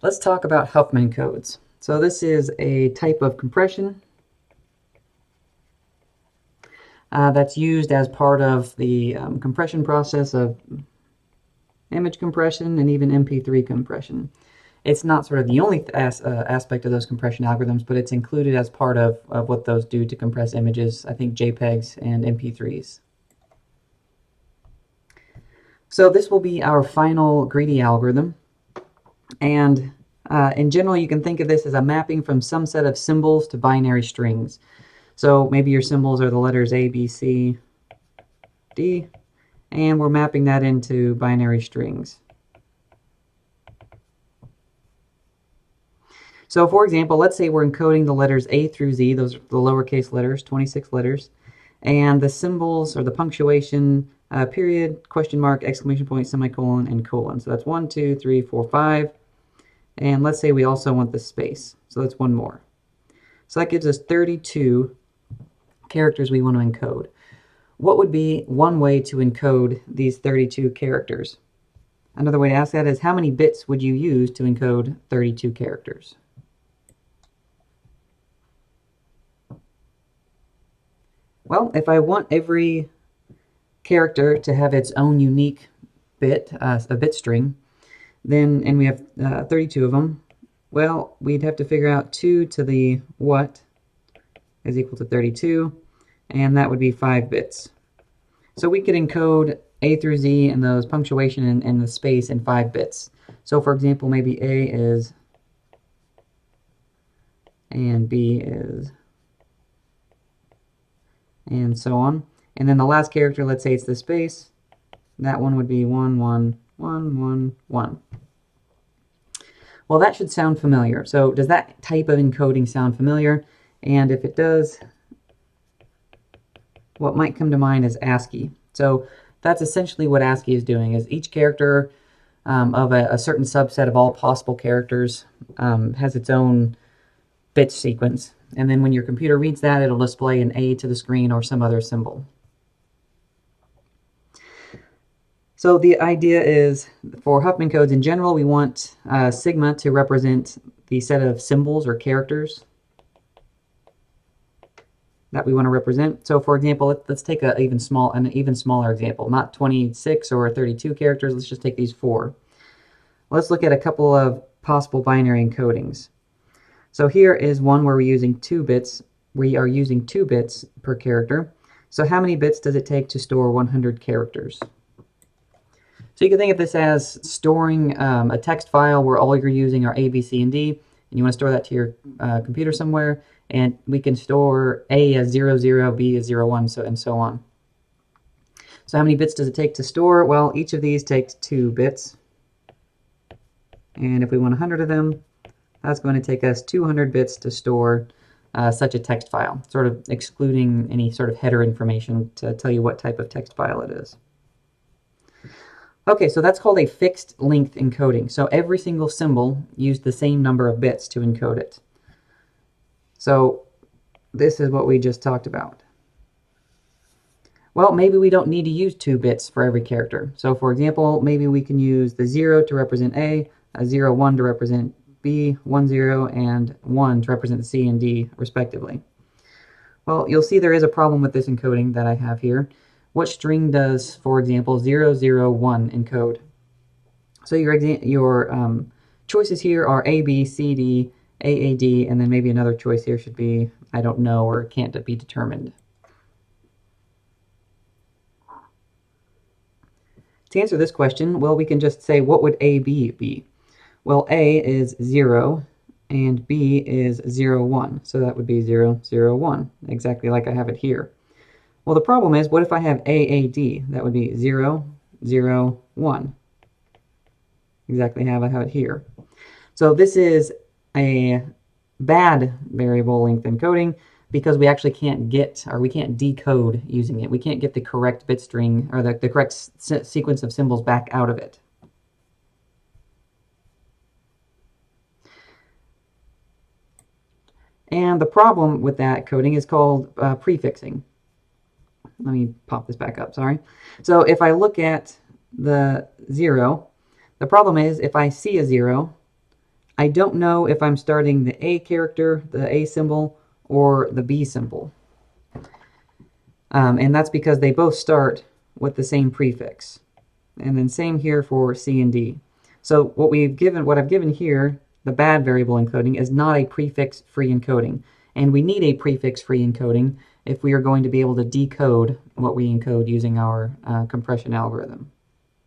Let's talk about Huffman codes. So this is a type of compression that's used as part of the compression process of image compression and even MP3 compression. It's not sort of the only aspect of those compression algorithms, but it's included as part of what those do to compress images, I think JPEGs and MP3s. So this will be our final greedy algorithm. And in general, you can think of this as a mapping from some set of symbols to binary strings. So maybe your symbols are the letters A, B, C, D, and we're mapping that into binary strings. So for example, let's say we're encoding the letters A through Z, those are the lowercase letters, 26 letters, and the symbols or the punctuation, period, question mark, exclamation point, semicolon, and colon. So that's 1, 2, 3, 4, 5. And let's say we also want the space. So that's one more. So that gives us 32 characters we want to encode. What would be one way to encode these 32 characters? Another way to ask that is, how many bits would you use to encode 32 characters? Well, if I want every character to have its own unique bit, a bit string, then, and we have 32 of them, well, we'd have to figure out 2 to the what is equal to 32, and that would be 5 bits. So we could encode A through Z and those punctuation and the space in 5 bits. So for example, maybe A is, and B is, and so on. And then the last character, let's say it's the space, that one would be 1, 1, 1, 1, 1. Well, that should sound familiar. So does that type of encoding sound familiar? And if it does, what might come to mind is ASCII. So that's essentially what ASCII is doing, is each character of a certain subset of all possible characters has its own bit sequence. And then when your computer reads that, it'll display an A to the screen or some other symbol. So the idea is, for Huffman codes in general, we want sigma to represent the set of symbols or characters that we want to represent. So for example, let's take an even smaller example, not 26 or 32 characters. Let's just take these 4. Let's look at a couple of possible binary encodings. So here is one where we're using 2 bits. We are using 2 bits per character. So how many bits does it take to store 100 characters? So you can think of this as storing a text file where all you're using are A, B, C, and D, and you want to store that to your computer somewhere, and we can store A as 0, 0, B as 0, 1, and so on. So how many bits does it take to store? Well, each of these takes 2 bits, and if we want 100 of them, that's going to take us 200 bits to store such a text file, sort of excluding any sort of header information to tell you what type of text file it is. Okay, so that's called a fixed length encoding. So every single symbol used the same number of bits to encode it. So this is what we just talked about. Well, maybe we don't need to use 2 bits for every character. So for example, maybe we can use the 0 to represent A, a 0, 1 to represent B, 1, 0, and 1 to represent C and D, respectively. Well, you'll see there is a problem with this encoding that I have here. What string does, for example, 0, 0, 1 encode? So your choices here are A, B, C, D, A, A, D, and then maybe another choice here should be, I don't know, or can't be determined. To answer this question, well, we can just say, what would A, B be? Well, A is 0, and B is 0, 1. So that would be 0, 0, 1, exactly like I have it here. Well, the problem is, what if I have AAD? That would be 0, 0, 1. Exactly how I have it here. So this is a bad variable length encoding because we actually can't get, or we can't decode using it. We can't get the correct bit string, or the correct sequence of symbols back out of it. And the problem with that coding is called prefixing. Let me pop this back up, sorry. So if I look at the 0, the problem is if I see a 0, I don't know if I'm starting the A character, the A symbol, or the B symbol. And that's because they both start with the same prefix. And then same here for C and D. So what I've given here, the bad variable encoding, is not a prefix-free encoding. And we need a prefix-free encoding if we are going to be able to decode what we encode using our compression algorithm.